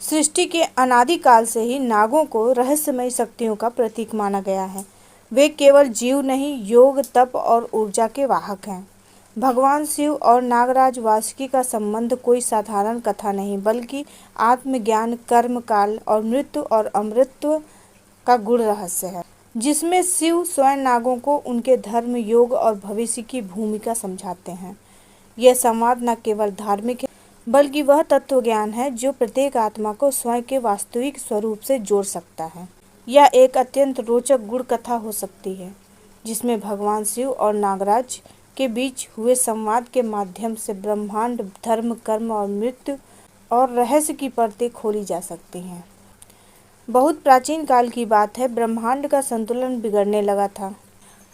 सृष्टि के अनादिकाल से ही नागों को रहस्यमय शक्तियों का प्रतीक माना गया है। वे केवल जीव नहीं, योग, तप और ऊर्जा के वाहक हैं। भगवान शिव और नागराज वासुकी का संबंध कोई साधारण कथा नहीं, बल्कि आत्मज्ञान, कर्म काल और मृत्यु और अमृतत्व का गूढ़ रहस्य है, जिसमें शिव स्वयं नागों को उनके धर्म, योग और भविष्य की भूमिका समझाते हैं। यह संवाद न केवल धार्मिक है, बल्कि वह तत्व ज्ञान है जो प्रत्येक आत्मा को स्वयं के वास्तविक स्वरूप से जोड़ सकता है। यह एक अत्यंत रोचक गुड़ कथा हो सकती है, जिसमें भगवान शिव और नागराज के बीच हुए संवाद के माध्यम से ब्रह्मांड, धर्म, कर्म और मृत्यु और रहस्य की परतें खोली जा सकती हैं। बहुत प्राचीन काल की बात है। ब्रह्मांड का संतुलन बिगड़ने लगा था।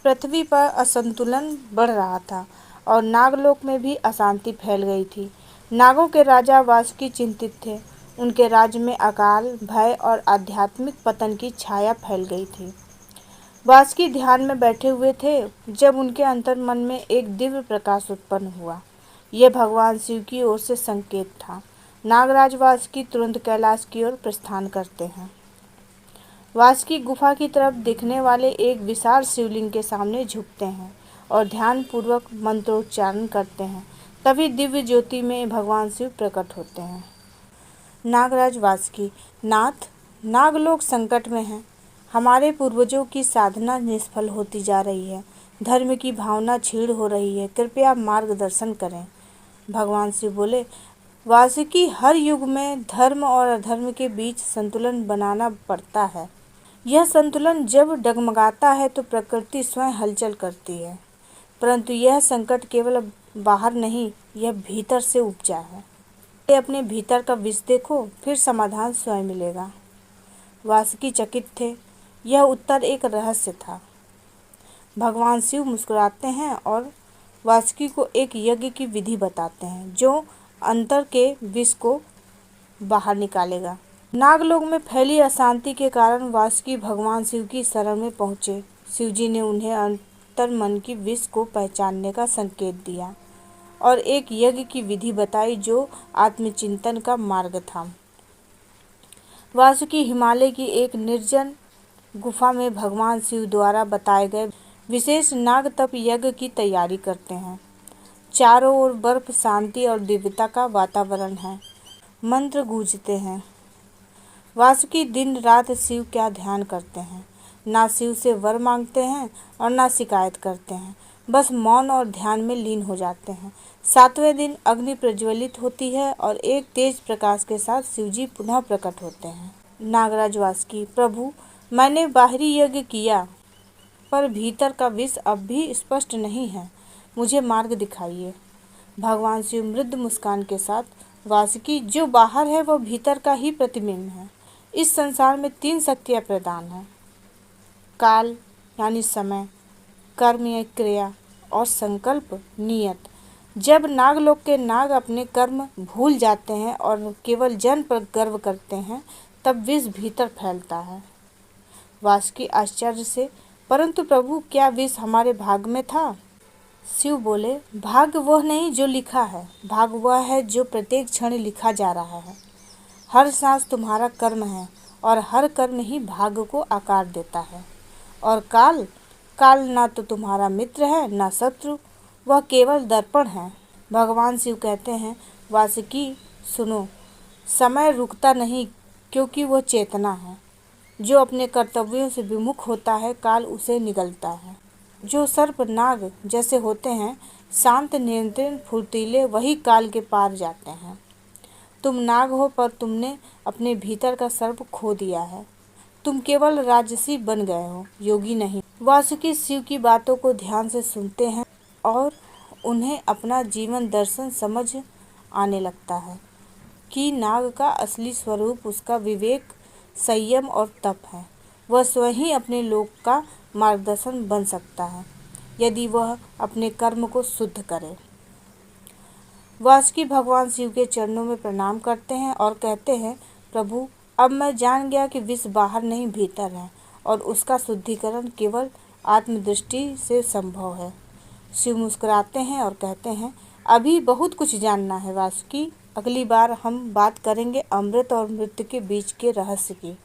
पृथ्वी पर असंतुलन बढ़ रहा था और नागलोक में भी अशांति फैल गई थी। नागों के राजा वासुकी चिंतित थे। उनके राज्य में अकाल, भय और आध्यात्मिक पतन की छाया फैल गई थी। वासुकी ध्यान में बैठे हुए थे जब उनके अंतर्मन में एक दिव्य प्रकाश उत्पन्न हुआ। यह भगवान शिव की ओर से संकेत था। नागराज वासुकी तुरंत कैलाश की ओर प्रस्थान करते हैं। वासुकी गुफा की तरफ दिखने वाले एक विशाल शिवलिंग के सामने झुकते हैं और ध्यानपूर्वक मंत्रोच्चारण करते हैं। तभी दिव्य ज्योति में भगवान शिव प्रकट होते हैं। नागराज वासुकी: नाथ, नागलोक संकट में है। हमारे पूर्वजों की साधना निष्फल होती जा रही है। धर्म की भावना क्षीण हो रही है। कृपया मार्गदर्शन करें। भगवान शिव बोले, वासुकी, हर युग में धर्म और अधर्म के बीच संतुलन बनाना पड़ता है। यह संतुलन जब डगमगाता है तो प्रकृति स्वयं हलचल करती है। परंतु यह संकट केवल बाहर नहीं, यह भीतर से उपजा है। अपने भीतर का विष देखो, फिर समाधान स्वयं मिलेगा। वासुकी चकित थे। यह उत्तर एक रहस्य था। भगवान शिव मुस्कुराते हैं और वासुकी को एक यज्ञ की विधि बताते हैं जो अंतर के विष को बाहर निकालेगा। नागलोक में फैली अशांति के कारण वासुकी भगवान शिव की शरण में पहुँचे। शिवजी ने उन्हें अंतर्मन की विष को पहचानने का संकेत दिया और एक यज्ञ की विधि बताई जो आत्मचिंतन का मार्ग था। वासुकी हिमालय की एक निर्जन गुफा में भगवान शिव द्वारा बताए गए विशेष नाग तप यज्ञ की तैयारी करते हैं। चारों ओर बर्फ, शांति और दिव्यता का वातावरण है। मंत्र गूंजते हैं। वासुकी दिन रात शिव का ध्यान करते हैं। ना शिव से वर मांगते हैं और ना शिकायत करते हैं, बस मौन और ध्यान में लीन हो जाते हैं। 7वें दिन अग्नि प्रज्वलित होती है और एक तेज प्रकाश के साथ शिवजी पुनः प्रकट होते हैं। नागराज वासुकी: प्रभु, मैंने बाहरी यज्ञ किया, पर भीतर का विष अब भी स्पष्ट नहीं है। मुझे मार्ग दिखाइए। भगवान शिव मृदु मुस्कान के साथ: वासुकी, जो बाहर है वह भीतर का ही प्रतिबिंब है। इस संसार में 3 शक्तियाँ प्रधान हैं: काल यानी समय, कर्म या क्रिया और संकल्प, नियत। जब नागलोक के नाग अपने कर्म भूल जाते हैं और केवल जन पर गर्व करते हैं, तब विष भीतर फैलता है। वासुकी आश्चर्य से: परंतु प्रभु, क्या विष हमारे भाग में था? शिव बोले, भाग्य वह नहीं जो लिखा है, भाग्य वह है जो प्रत्येक क्षण लिखा जा रहा है। हर सांस तुम्हारा कर्म है और हर कर्म ही भाग्य को आकार देता है। और काल, काल ना तो तुम्हारा मित्र है ना शत्रु, वह केवल दर्पण है। भगवान शिव कहते हैं, वासुकी सुनो, समय रुकता नहीं क्योंकि वह चेतना है। जो अपने कर्तव्यों से विमुख होता है, काल उसे निगलता है। जो सर्प नाग जैसे होते हैं, शांत, नियंत्रण, फुर्तीले, वही काल के पार जाते हैं। तुम नाग हो पर तुमने अपने भीतर का सर्प खो दिया है। तुम केवल राजसी बन गए हो, योगी नहीं। वासुकी शिव की बातों को ध्यान से सुनते हैं और उन्हें अपना जीवन दर्शन समझ आने लगता है कि नाग का असली स्वरूप उसका विवेक, संयम और तप है। वह स्वयं ही अपने लोक का मार्गदर्शन बन सकता है यदि वह अपने कर्म को शुद्ध करे। वासुकी भगवान शिव के चरणों में प्रणाम करते हैं और कहते हैं, प्रभु, अब मैं जान गया कि विष बाहर नहीं भीतर है और उसका शुद्धिकरण केवल आत्मदृष्टि से संभव है। शिव मुस्कुराते हैं और कहते हैं, अभी बहुत कुछ जानना है वासुकी। अगली बार हम बात करेंगे अमृत और मृत्यु के बीच के रहस्य की।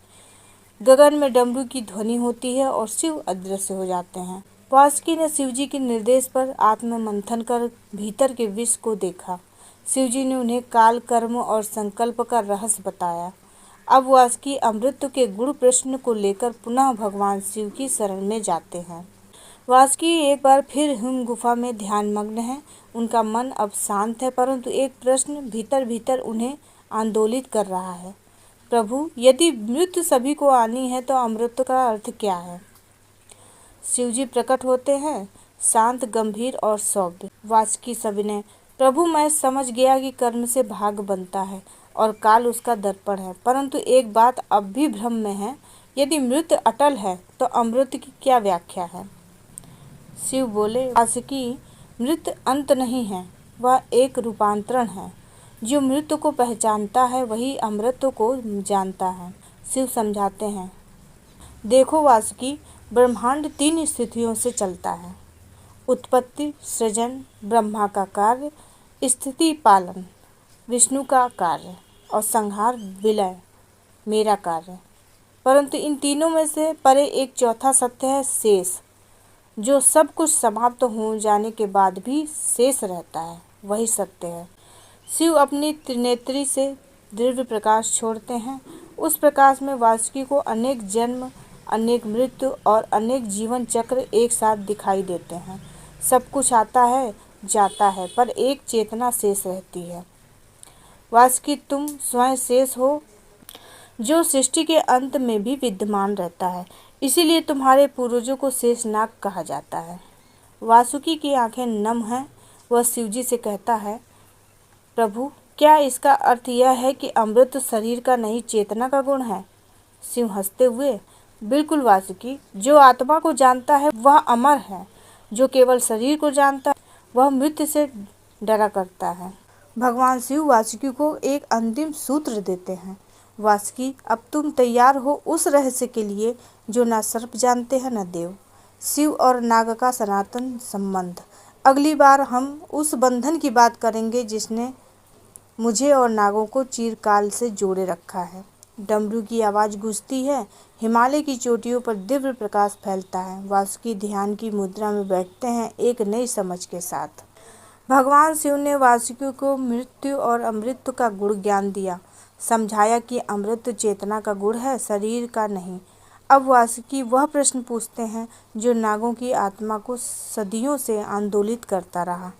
गगन में डमरू की ध्वनि होती है और शिव अदृश्य हो जाते हैं। वासुकी ने शिवजी के निर्देश पर आत्म मंथन कर भीतर के विष को देखा। शिवजी ने उन्हें काल, कर्म और संकल्प का रहस्य बताया। अब वासुकी अमृत के गुण प्रश्न को लेकर पुनः भगवान शिव की शरण में जाते हैं। वासुकी एक बार फिर हिम गुफा में ध्यानमग्न है। उनका मन अब शांत है, परंतु एक प्रश्न भीतर भीतर उन्हें आंदोलित कर रहा है। प्रभु, यदि मृत्यु सभी को आनी है तो अमृत का अर्थ क्या है? शिवजी प्रकट होते हैं, शांत, गंभीर और सौम्य। वासुकी सविनय, प्रभु, मैं समझ गया कि कर्म से भाग बनता है और काल उसका दर्पण है, परंतु एक बात अब भी भ्रम में है। यदि मृत्यु अटल है तो अमृत की क्या व्याख्या है? शिव बोले, वासुकी, मृत्यु अंत नहीं है, वह एक रूपांतरण है। जो मृत्यु को पहचानता है वही अमृत को जानता है। शिव समझाते हैं, देखो वासुकी, ब्रह्मांड 3 स्थितियों से चलता है। उत्पत्ति, सृजन ब्रह्मा का कार्य, स्थिति पालन विष्णु का कार्य और संहार विलय मेरा कार्य। परंतु इन तीनों में से परे एक चौथा सत्य है, शेष, जो सब कुछ समाप्त हो जाने के बाद भी शेष रहता है, वही सत्य है। शिव अपनी त्रिनेत्री से दिव्य प्रकाश छोड़ते हैं। उस प्रकाश में वासुकी को अनेक जन्म, अनेक मृत्यु और अनेक जीवन चक्र एक साथ दिखाई देते हैं। सब कुछ आता है, जाता है, पर एक चेतना शेष रहती है। वासुकी, तुम स्वयं शेष हो, जो सृष्टि के अंत में भी विद्यमान रहता है। इसीलिए तुम्हारे पूर्वजों को शेषनाग कहा जाता है। वासुकी की आंखें नम हैं। वह शिवजी से कहता है, प्रभु, क्या इसका अर्थ यह है कि अमृत शरीर का नहीं, चेतना का गुण है? शिव हंसते हुए, बिल्कुल वासुकी, जो आत्मा को जानता है वह अमर है। जो केवल शरीर को जानता है वह मृत्यु से डरा करता है। भगवान शिव वासुकी को एक अंतिम सूत्र देते हैं, वासुकी, अब तुम तैयार हो उस रहस्य के लिए जो ना सर्प जानते हैं न देव। शिव और नाग का सनातन संबंध। अगली बार हम उस बंधन की बात करेंगे जिसने मुझे और नागों को चिरकाल से जोड़े रखा है। डमरू की आवाज़ गूंजती है, हिमालय की चोटियों पर दिव्य प्रकाश फैलता है। वासुकी ध्यान की मुद्रा में बैठते हैं, एक नई समझ के साथ। भगवान शिव ने वासुकी को मृत्यु और अमृत का गुण ज्ञान दिया, समझाया कि अमृत चेतना का गुण है, शरीर का नहीं। अब वासुकी वह प्रश्न पूछते हैं जो नागों की आत्मा को सदियों से आंदोलित करता रहा,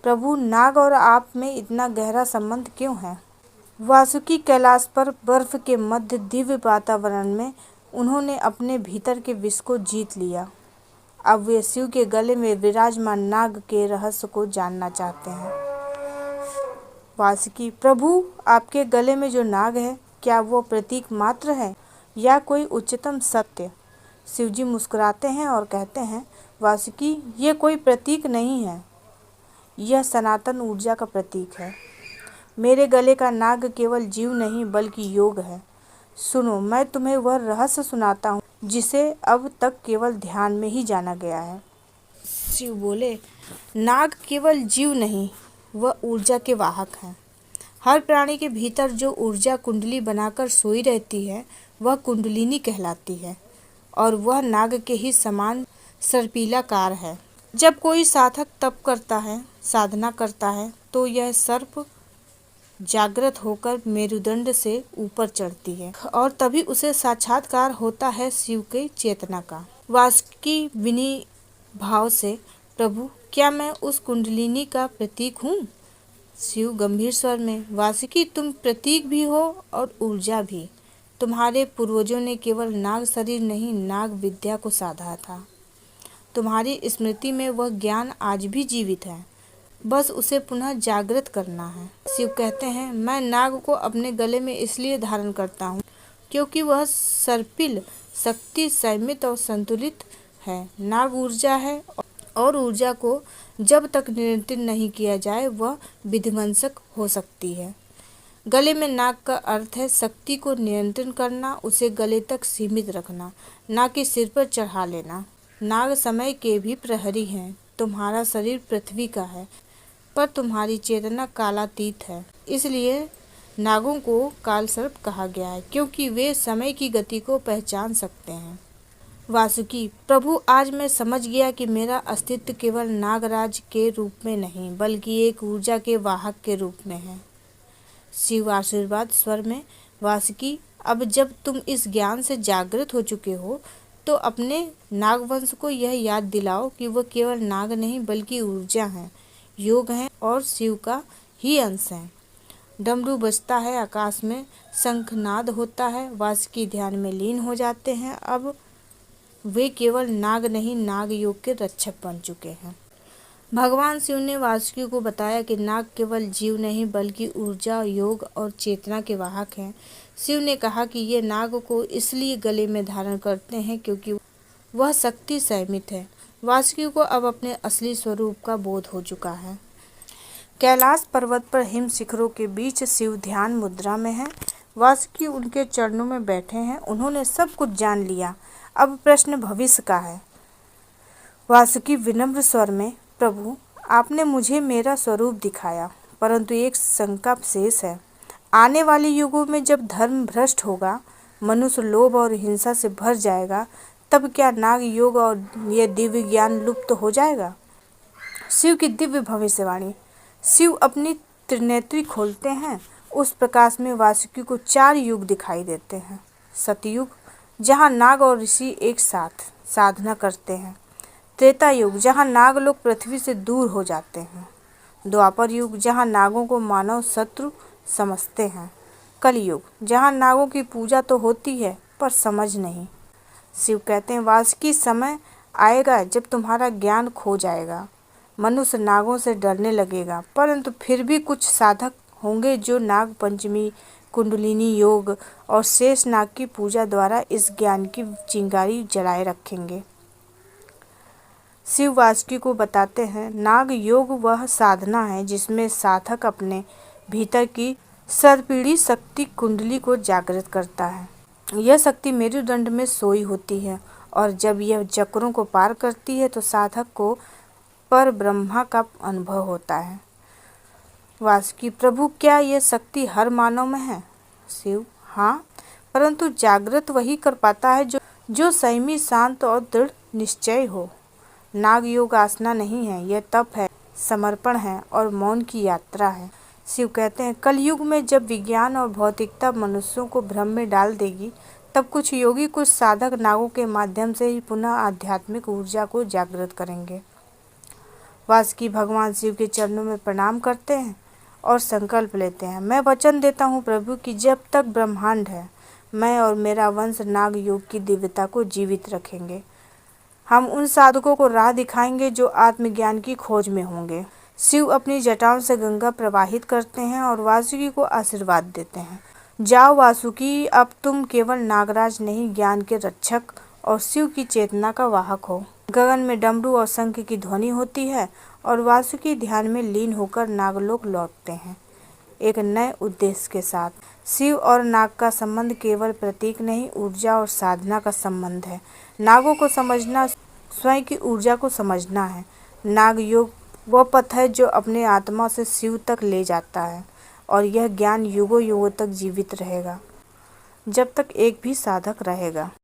प्रभु, नाग और आप में इतना गहरा संबंध क्यों है? वासुकी, कैलाश पर बर्फ के मध्य दिव्य वातावरण में उन्होंने अपने भीतर के विष को जीत लिया। अब वे शिव के गले में विराजमान नाग के रहस्य को जानना चाहते हैं। वासुकी, प्रभु, आपके गले में जो नाग है, क्या वो प्रतीक मात्र है या कोई उच्चतम सत्य? शिवजी मुस्कुराते हैं और कहते हैं, वासुकी, ये कोई प्रतीक नहीं है, यह सनातन ऊर्जा का प्रतीक है। मेरे गले का नाग केवल जीव नहीं बल्कि योग है। सुनो, मैं तुम्हें वह रहस्य सुनाता हूँ जिसे अब तक केवल ध्यान में ही जाना गया है। शिव बोले, नाग केवल जीव नहीं, वह ऊर्जा के वाहक हैं। हर प्राणी के भीतर जो ऊर्जा कुंडली बनाकर सोई रहती है वह कुंडलिनी कहलाती है और वह नाग के ही समान सर्पिलाकार है। जब कोई साधक तप करता है, साधना करता है, तो यह सर्प जागृत होकर मेरुदंड से ऊपर चढ़ती है और तभी उसे साक्षात्कार होता है शिव के चेतना का। वासुकी विनयी भाव से, प्रभु, क्या मैं उस कुंडलिनी का प्रतीक हूँ? शिव गंभीर स्वर में, वासुकी, तुम प्रतीक भी हो और ऊर्जा भी। तुम्हारे पूर्वजों ने केवल नाग शरीर नहीं, नाग विद्या को साधा था। तुम्हारी स्मृति में वह ज्ञान आज भी जीवित है, बस उसे पुनः जागृत करना है। शिव कहते हैं, मैं नाग को अपने गले में इसलिए धारण करता हूँ क्योंकि वह सर्पिल, शक्ति, संयमित और संतुलित है। नाग ऊर्जा है और ऊर्जा को जब तक नियंत्रित नहीं किया जाए वह विध्वंसक हो सकती है। गले में नाग का अर्थ है शक्ति को नियंत्रण करना, उसे गले तक सीमित रखना, ना कि सिर पर चढ़ा लेना। नाग समय के भी प्रहरी हैं। तुम्हारा शरीर पृथ्वी का है, पर तुम्हारी चेतना कालातीत है। इसलिए नागों को कालसर्प कहा गया है, क्योंकि वे समय की गति को पहचान सकते हैं। वासुकी: प्रभु, आज मैं समझ गया कि मेरा अस्तित्व केवल नागराज के रूप में नहीं, बल्कि एक ऊर्जा के वाहक के रूप में है। शिव आशीर्वाद स्वर में: वासुकी, अब जब तुम इस ज्ञान से जागृत हो चुके हो, तो अपने नागवंश को यह याद दिलाओ कि वह केवल नाग नहीं, बल्कि ऊर्जा है, योग है और शिव का ही अंश है। डमरू बजता है, आकाश में शंखनाद होता है, वासुकी ध्यान में लीन हो जाते हैं। अब वे केवल नाग नहीं, नाग योग के रक्षक बन चुके हैं। भगवान शिव ने वासुकी को बताया कि नाग केवल जीव नहीं, बल्कि ऊर्जा, योग और चेतना के वाहक हैं। शिव ने कहा कि ये नाग को इसलिए गले में धारण करते हैं क्योंकि वह शक्ति संयमित है। वासुकी को अब अपने असली स्वरूप का बोध हो चुका है। कैलाश पर्वत पर हिम शिखरों के बीच शिव ध्यान मुद्रा में है। वासुकी उनके चरणों में बैठे हैं। उन्होंने सब कुछ जान लिया। अब प्रश्न भविष्य का है। वासुकी विनम्र स्वर में: प्रभु, आपने मुझे मेरा स्वरूप दिखाया, परंतु एक शंका शेष है। आने वाले युगों में जब धर्म भ्रष्ट होगा, मनुष्य लोभ और हिंसा से भर जाएगा, तब क्या नाग योग और यह दिव्य ज्ञान लुप्त हो जाएगा? शिव की दिव्य भविष्यवाणी। शिव अपनी त्रिनेत्री खोलते हैं। उस प्रकाश में वासुकी को 4 युग दिखाई देते हैं। सतयुग, जहाँ नाग और ऋषि एक साथ साधना करते हैं। त्रेता युग, जहाँ नाग लोग पृथ्वी से दूर हो जाते हैं। द्वापर युग, जहाँ नागों को मानव शत्रु समझते हैं। कलयुग, जहाँ नागों की पूजा तो होती है पर समझ नहीं। शिव कहते हैं, वासुकी, समय आएगा जब तुम्हारा ज्ञान खो जाएगा। मनुष्य नागों से डरने लगेगा, परंतु फिर भी कुछ साधक होंगे जो नाग पंचमी, कुंडलिनी योग और शेष नाग की पूजा द्वारा इस ज्ञान की चिंगारी जलाए रखेंगे। शिव वासुकी को बताते हैं, नाग योग वह साधना है जिसमें साधक अपने भीतर की सर्पिणी शक्ति कुंडली को जागृत करता है। यह शक्ति मेरुदंड में सोई होती है और जब यह चक्रों को पार करती है तो साधक को पर ब्रह्मा का अनुभव होता है। वासुकी: प्रभु, क्या यह शक्ति हर मानव में है? शिव: हाँ, परंतु जागृत वही कर पाता है जो संयमी, शांत और दृढ़ निश्चय हो। नाग योग आसना नहीं है, यह तप है, समर्पण है और मौन की यात्रा है। शिव कहते हैं, कलयुग में जब विज्ञान और भौतिकता मनुष्यों को भ्रम में डाल देगी, तब कुछ योगी, कुछ साधक नागों के माध्यम से ही पुनः आध्यात्मिक ऊर्जा को जागृत करेंगे। वासुकी भगवान शिव के चरणों में प्रणाम करते हैं और संकल्प लेते हैं, मैं वचन देता हूँ प्रभु कि जब तक ब्रह्मांड है, मैं और मेरा वंश नाग योग की दिव्यता को जीवित रखेंगे। हम उन साधकों को राह दिखाएंगे जो आत्मज्ञान की खोज में होंगे। शिव अपनी जटाओं से गंगा प्रवाहित करते हैं और वासुकी को आशीर्वाद देते हैं। जाओ वासुकी, अब तुम केवल नागराज नहीं, ज्ञान के रक्षक और शिव की चेतना का वाहक हो। गगन में डमरू और शंख की ध्वनि होती है और वासुकी ध्यान में लीन होकर नागलोक लौटते हैं, एक नए उद्देश्य के साथ। शिव और नाग का संबंध केवल प्रतीक नहीं, ऊर्जा और साधना का संबंध है। नागों को समझना स्वयं की ऊर्जा को समझना है। नाग योग वह पथ है जो अपने आत्मा से शिव तक ले जाता है और यह ज्ञान युगों युगों तक जीवित रहेगा, जब तक एक भी साधक रहेगा।